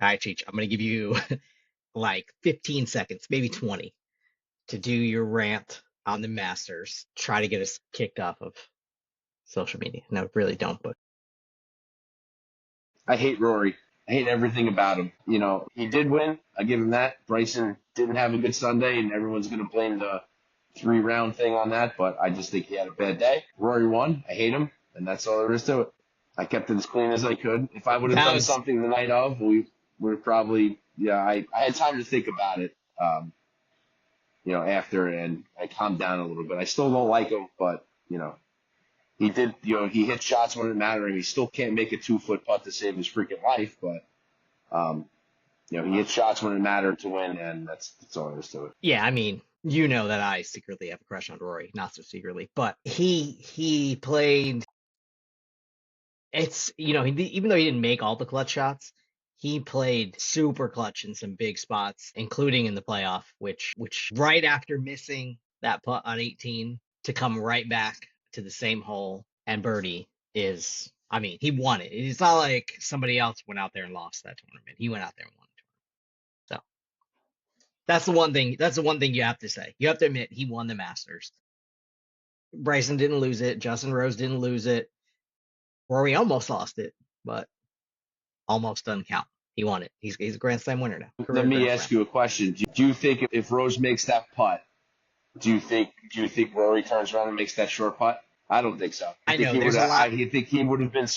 All right, Cheech, I'm going to give you like 15 seconds, maybe 20, to do your rant on the Masters. Try to get us kicked off of social media. No, really don't, but I hate Rory. I hate everything about him. You know, he did win. I give him that. Bryson didn't have a good Sunday, and everyone's going to blame the 3-round thing on that, but I just think he had a bad day. Rory won. I hate him, and that's all there is to it. I kept it as clean as I could. If I would have done something the night of, we would probably, I had time to think about it, after, and I calmed down a little bit. I still don't like him, but, he did, he hit shots when it mattered, and he still can't make a 2-foot putt to save his freaking life, but, he hit shots when it mattered to win, and that's all there is to it. yeah, I mean, you know that I secretly have a crush on Rory, not so secretly, but he played. It's even though he didn't make all the clutch shots, he played super clutch in some big spots, including in the playoff, which right after missing that putt on 18 to come right back to the same hole and birdie is, I mean, he won it. It's not like somebody else went out there and lost that tournament. He went out there and won it. So that's the one thing. That's the one thing you have to say. You have to admit he won the Masters. Bryson didn't lose it. Justin Rose didn't lose it. Rory almost lost it, but almost doesn't count. He won it. He's a Grand Slam winner now. Let me ask you a question. Do you think if Rose makes that putt, do you think Rory turns around and makes that short putt? I don't think so. I know there's a lot. I think he would have been.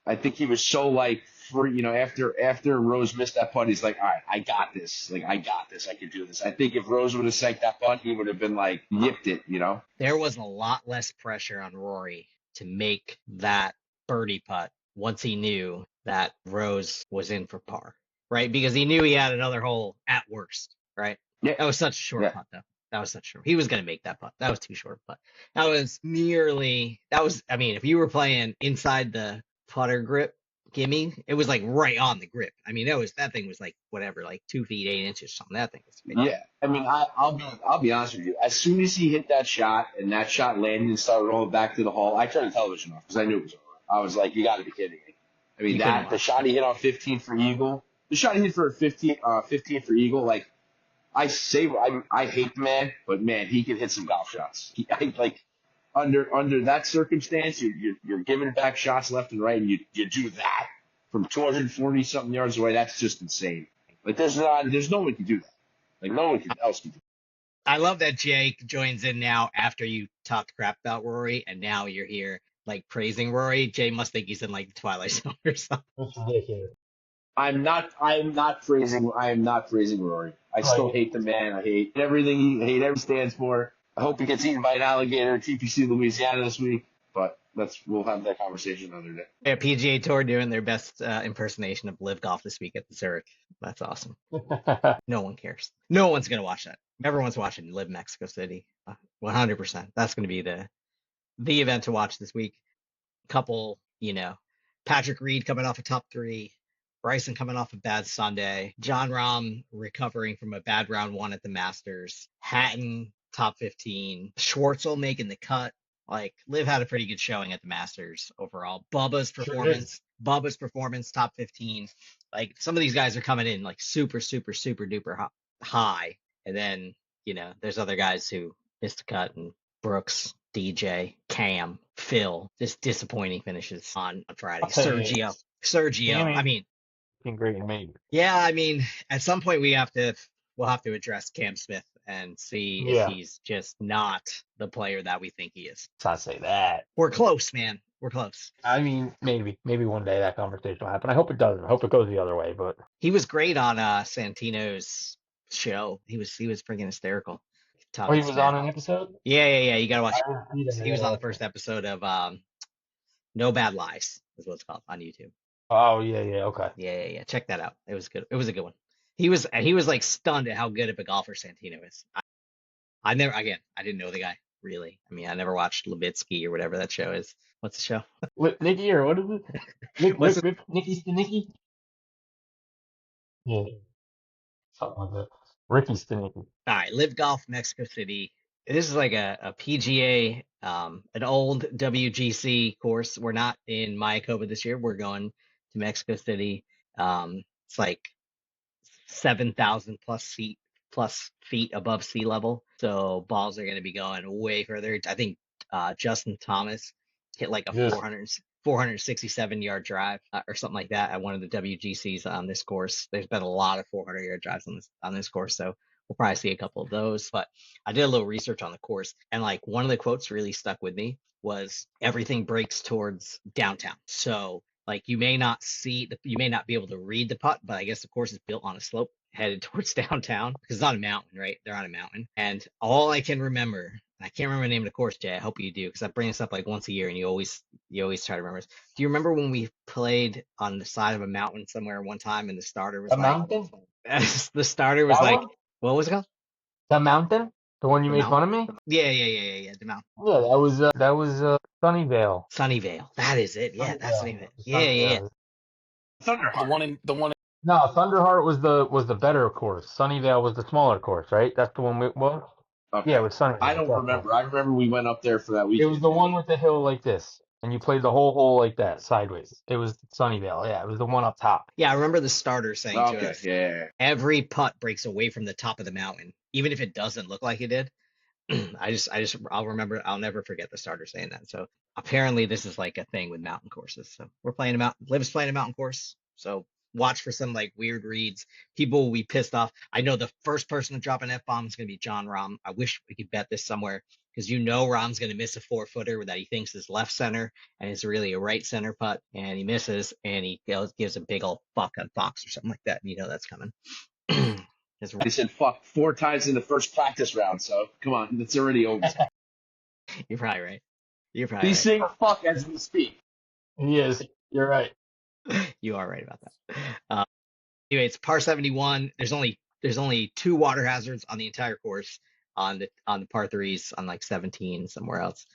I think he was so like free. After Rose missed that putt, he's like, all right, I got this. Like I got this. I can do this. I think if Rose would have sank that putt, he would have been like yipped it. There was a lot less pressure on Rory to make that birdie putt once he knew that Rose was in for par, right? Because he knew he had another hole at worst, right? Yeah. That was such a short putt, though. That was such short. He was going to make that putt. That was too short a putt. I mean, if you were playing inside the putter grip gimme, it was like right on the grip. I mean, that thing was like whatever, like 2 feet 8 inches, something. That thing was big. Yeah. I mean, I'll be honest with you. As soon as he hit that shot and that shot landed and started rolling back to the hole, I turned the television off because I knew it was over. I was like, you got to be kidding me. I mean, the shot he hit on 15 for eagle, the shot he hit for 15 for eagle, like, I hate the man, but man, he can hit some golf shots. Under that circumstance, you're giving back shots left and right, and you do that from 240 something yards away. That's just insane. Like there's no one can do that. Like no one else can do that. I love that Jake joins in now after you talked crap about Rory, and now you're here like praising Rory. Jay must think he's in like the Twilight Zone or something. That's ridiculous. I am not praising Rory. I still hate the man. I hate everything. I hate everything he stands for. I hope he gets eaten by an alligator in TPC Louisiana this week. But we'll have that conversation another day. Yeah, PGA Tour doing their best impersonation of LIV Golf this week at the Zurich. That's awesome. No one cares. No one's gonna watch that. Everyone's watching LIV Mexico City. 100%. That's gonna be the event to watch this week. Couple, Patrick Reed coming off a top 3. Bryson coming off a bad Sunday. John Rahm recovering from a bad round 1 at the Masters. Hatton, top 15. Schwartzel making the cut. Like, LIV had a pretty good showing at the Masters overall. Bubba's performance, top 15. Like, some of these guys are coming in, like, super, super, super duper high. And then, there's other guys who missed the cut. And Brooks, DJ, Cam, Phil, just disappointing finishes on Friday. Sergio, I mean, great and major. Yeah, I mean, at some point we'll have to address Cam Smith and see if he's just not the player that we think he is. Let's not say that. We're close, man. We're close. I mean, maybe one day that conversation will happen. I hope it doesn't. I hope it goes the other way. But he was great on Santino's show. He was freaking hysterical. He was on an episode? Yeah. You gotta watch it. He was on the first episode of No Bad Lies, is what it's called on YouTube. Oh yeah, okay. Yeah. Check that out. It was good. It was a good one. He was like stunned at how good of a golfer Santino is. I didn't know the guy really. I mean, I never watched Levitsky or whatever that show is. What's the show? Nicky or what is it? Nicky Stanicky? Yeah, something like that. Ricky Stanicky. All right, LIV Golf Mexico City. This is like a PGA, an old WGC course. We're not in Mayakoba this year. We're going to Mexico City. It's like 7,000 plus feet above sea level. So balls are going to be going way further. I think Justin Thomas hit like a Yes. 467-yard drive or something like that at one of the WGCs on this course. There's been a lot of 400-yard drives on this course, so we'll probably see a couple of those. But I did a little research on the course, and like one of the quotes really stuck with me was everything breaks towards downtown. So like you may not be able to read the putt, but I guess the course is built on a slope headed towards downtown because it's on a mountain, right? They're on a mountain. And all I can remember, I can't remember the name of the course, Jay. I hope you do, because I bring this up like once a year and you always try to remember this. Do you remember when we played on the side of a mountain somewhere one time and the starter was The like mountain? the starter was That like, one? what was it called? The mountain? The one you The made mountain? fun of me? Yeah, the mountain. Yeah, that was Sunnyvale. Sunnyvale. That is it. Yeah, that's the name of it. Yeah. Sunnyvale. Thunderheart. The one No, Thunderheart was the better course. Sunnyvale was the smaller course, right? That's the one we well. Okay. Yeah, it was Sunnyvale. I don't that's remember. right. I remember we went up there for that It weekend. was the one with the hill like this, and you played the whole hole like that, sideways. It was Sunnyvale. Yeah, it was the one up top. Yeah, I remember the starter saying to Okay, us, yeah. every putt breaks away from the top of the mountain, even if it doesn't look like it did. I'll never forget the starter saying that. So apparently this is like a thing with mountain courses. So we're playing Liv's playing a mountain course. So watch for some like weird reads. People will be pissed off. I know the first person to drop an F-bomb is going to be John Rahm. I wish we could bet this somewhere because Rahm's going to miss a 4-footer that he thinks is left center and it's really a right center putt, and he misses and he gives a big old fuck on Fox or something like that. And that's coming. They said fuck 4 times in the first practice round, so come on, it's already over. You're probably right. He's saying fuck as we speak. He is. You're right. You are right about that. Anyway, it's par 71. There's only 2 water hazards on the entire course on the par 3s on like 17 somewhere else.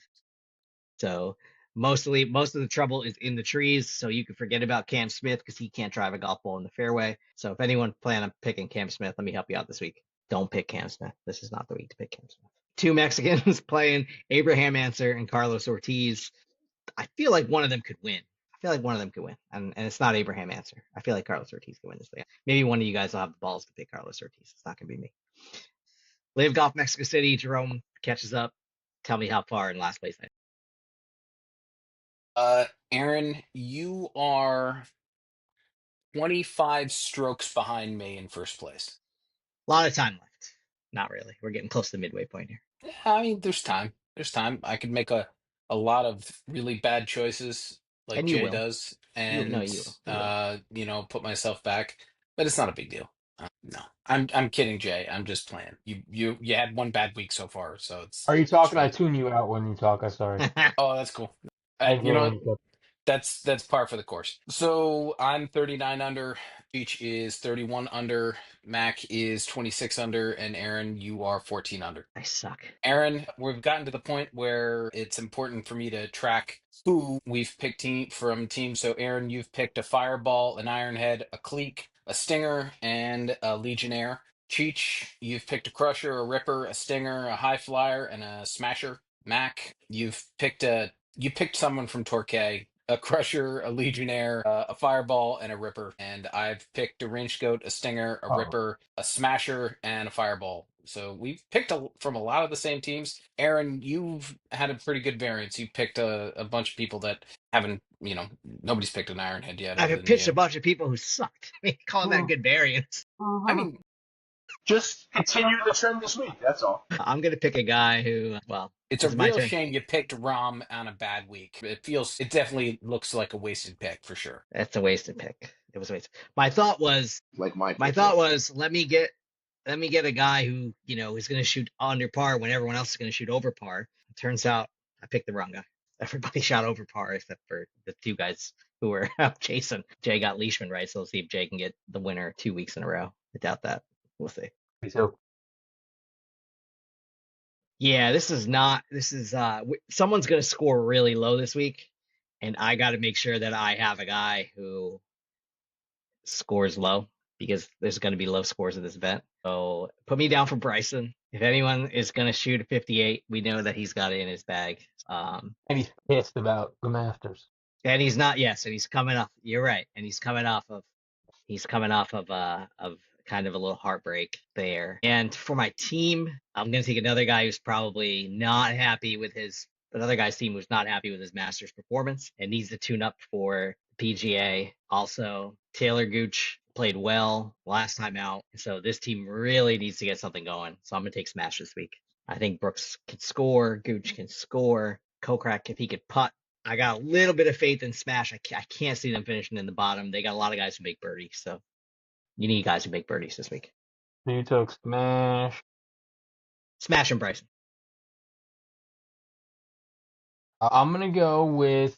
So most of the trouble is in the trees. So you can forget about Cam Smith because he can't drive a golf ball in the fairway. So if anyone plan on picking Cam Smith, let me help you out this week. Don't pick Cam Smith. This is not the week to pick Cam Smith. 2 Mexicans playing, Abraham Ancer and Carlos Ortiz. I feel like one of them could win. And it's not Abraham Ancer. I feel like Carlos Ortiz could win this thing. Maybe one of you guys will have the balls to pick Carlos Ortiz. It's not going to be me. LIV Golf Mexico City. Jerome catches up. Tell me how far in last place. Aaron, you are 25 strokes behind me in first place. A lot of time left. Not really. We're getting close to the midway point here. I mean, there's time. I could make a lot of really bad choices like And you Jay will. does, You will. put myself back, but it's not a big deal. No, I'm kidding, Jay. I'm just playing. You had one bad week so far, so it's. Are you talking? I fine. tune you out when you talk. I'm sorry. Oh, that's cool. I You know what? really That's par for the course. So I'm 39 under. Cheech is 31 under. Mac is 26 under, and Aaron, you are 14 under. I suck. Aaron, we've gotten to the point where it's important for me to track who we've picked from teams. So Aaron, you've picked a Fireball, an Ironhead, a Cleek, a Stinger, and a Legionnaire. Cheech, you've picked a Crusher, a Ripper, a Stinger, a High Flyer, and a Smasher. Mac, you picked someone from Torquay, a Crusher, a Legionnaire, a Fireball, and a Ripper. And I've picked a Range Goat, a Stinger, a Ripper, a Smasher, and a Fireball. So we've picked from a lot of the same teams. Aaron, you've had a pretty good variance. You picked a bunch of people that haven't, nobody's picked an Ironhead yet. I've pitched a bunch of people who sucked. I mean, call that good variance. I mean, just continue the trend this week. That's all. I'm gonna pick a guy who, well, it's a real shame you picked Rahm on a bad week. It definitely looks like a wasted pick for sure. That's a wasted pick. It was a waste. My thought was, let me get a guy who, is going to shoot under par when everyone else is going to shoot over par. It turns out I picked the wrong guy. Everybody shot over par except for the 2 guys who were chasing. Jay got Leishman right, so we'll see if Jay can get the winner 2 weeks in a row. I doubt that. We'll see. So, yeah, someone's going to score really low this week, and I got to make sure that I have a guy who scores low because there's going to be low scores at this event. So put me down for Bryson. If anyone is going to shoot a 58, we know that he's got it in his bag. and he's pissed about the Masters. And he's not, yes, and he's coming off. You're right, and he's coming off of kind of a little heartbreak there. And for my team, I'm going to take another guy who's probably not happy with another guy's team who's not happy with his Masters performance and needs to tune up for PGA. Also, Taylor Gooch played well last time out, so this team really needs to get something going. So I'm going to take Smash this week. I think Brooks can score, Gooch can score, Kokrak if he could putt. I got a little bit of faith in Smash. I can't see them finishing in the bottom. They got a lot of guys who make birdies, so you need guys who make birdies this week. You took Smash. Smash and Bryson. I'm gonna go with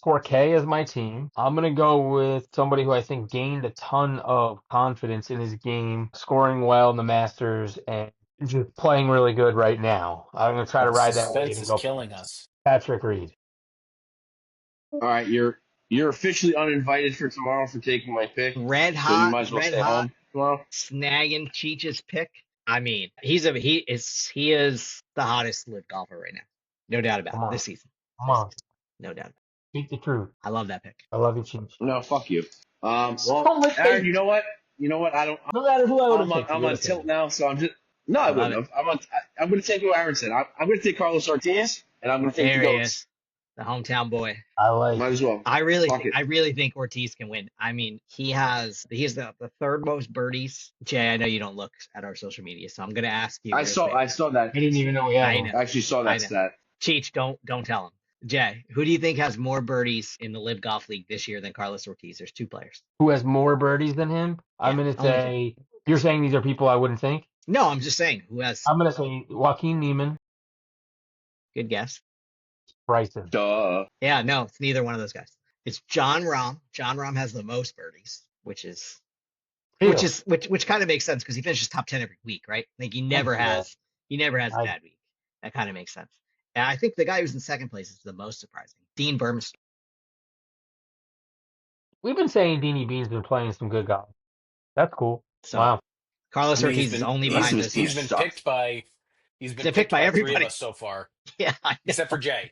Torquay as my team. I'm gonna go with somebody who I think gained a ton of confidence in his game, scoring well in the Masters, and just playing really good right now. I'm gonna try to ride that wave Suspense and is go killing us. Patrick Reed. All right, you're officially uninvited for tomorrow for taking my pick. Red So hot, you might as well red stay hot, home tomorrow. snagging Cheech's pick. I mean, he is the hottest LIV golfer right now. No doubt about Come it. on. This season. Come on, No doubt. speak the truth. I love that pick. I love you, Cheech. No, fuck you. Well, Don't let Aaron, me- you know what? I don't. No matter who I would have picked, I'm you on would've tilt picked. now, so I'm just. No, I love wouldn't have. I'm going to take what Aaron said. I'm going to take Carlos Ortiz, and I'm going to take There the he goats. is, the hometown boy. I like. Might as well. I Fuck it. really think Ortiz can win. I mean, he has the third most birdies. Jay, I know you don't look at our social media, so I'm gonna ask you. I real saw quick. that. I didn't even know we had I one. know. I actually saw I that know. stat. Cheech, don't tell him. Jay, who do you think has more birdies in the LIV Golf League this year than Carlos Ortiz? There's two players. Who has more birdies than him? I'm Yeah, gonna only say. You're saying these are people I wouldn't think. No, I'm just saying who has. I'm gonna say Joaquin Neiman, Good guess. Bryson. Duh. Yeah, no, it's neither one of those guys. It's John Rahm. John Rahm has the most birdies, which kind of makes sense because he finishes top 10 every week, right? Like he never has a bad week. That kind of makes sense. And I think the guy who's in second place is the most surprising. Dean Burmester. We've been saying Deanie Bean's been playing some good golf. That's cool. So Wow. Carlos I mean, Ortiz is only behind this. He's been sucks. picked by By three of everybody. us so far, Yeah, I know. except for Jay.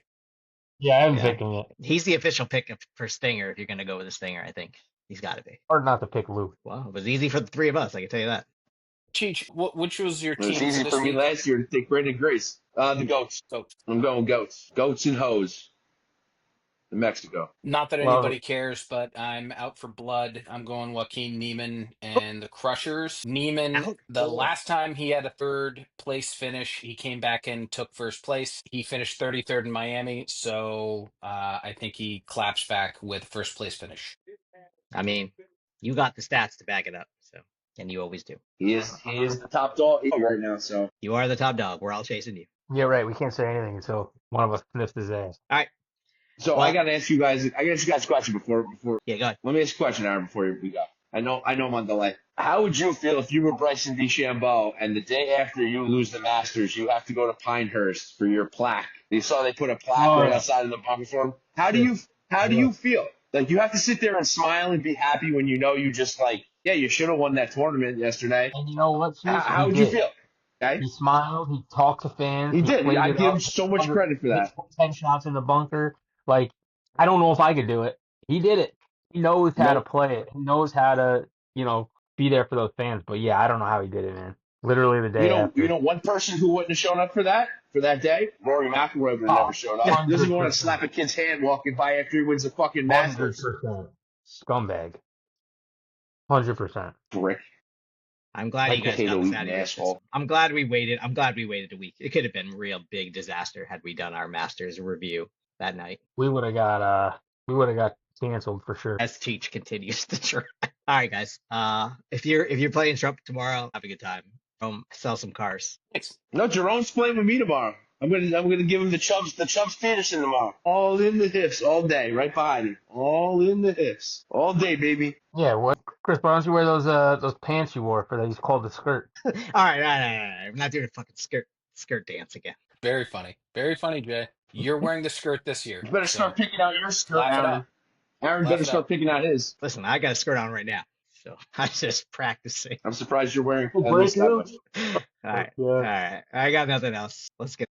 Yeah, I haven't Yeah. picked him yet. He's the official pick for Stinger if you're going to go with a Stinger, I think. He's got to be. Hard not to pick Luke. Well, it was easy for the three of us, I can tell you that. Cheech, which was your It was team easy this for me week? last year to take Brandon Grace. The goats. So, I'm going goats. Goats and hoes. In Mexico. not that Love anybody cares, but I'm out for blood. I'm going Joaquin Neiman and the Crushers. Neiman, Out the for- last time he had a third place finish, he came back and took first place. He finished 33rd in Miami, so I think he claps back with first place finish. I mean, you got the stats to back it up, so, and you always do. He is the top dog right now. So You are the top dog. We're all chasing you. Yeah, right. We can't say anything until one of us sniffs his ass. All right. So Well- I got to ask you guys. A question before. Yeah, go ahead. Let me ask a question, Aaron, before we go. I know I'm on delay. How would you feel if you were Bryson DeChambeau and the day after you lose the Masters, you have to go to Pinehurst for your plaque? You saw they put a plaque Oh, right yeah. outside of the bunker for him. How do you feel? Like you have to sit there and smile and be happy when you know you just you should have won that tournament yesterday. And you know what? How would you feel? Okay. He smiled. He talked to fans. He did. played I it give up. him so much credit for that. 10 shots in the bunker. Like, I don't know if I could do it. He did it. He knows how to play it. He knows how to, be there for those fans. But yeah, I don't know how he did it, man. Literally the day after. You know, one person who wouldn't have shown up for that day, Rory McIlroy would have never shown up. He doesn't want to slap a kid's hand walking by after he wins the fucking Masters. 100% scumbag. 100%. Brick. I'm glad Like you guys a got Halo this out of eating your asshole. system. I'm glad we waited a week. It could have been a real big disaster had we done our Masters review that night. We would have got canceled for sure. As Cheech continues to try. All right, guys. If you're playing Trump tomorrow, have a good time. Sell some cars. Thanks. No, Jerome's playing with me tomorrow. I'm gonna give him the Chubbs Peterson tomorrow. All in the hips, all day, right behind him. All in the hips, all day, baby. Yeah, what, Chris? Why don't you wear those pants you wore for that? He's called the skirt. All right. I'm not doing a fucking skirt dance again. Very funny, Jay. You're wearing the skirt this year. You better start picking out your skirt, laugh it Aaron. up. Aaron Laugh better it start up. picking out his. Listen, I got a skirt on right now, so I'm just practicing. I'm surprised you're wearing Oh, at least that breakthrough? much. All right. Yeah. All right. I got nothing else. Let's get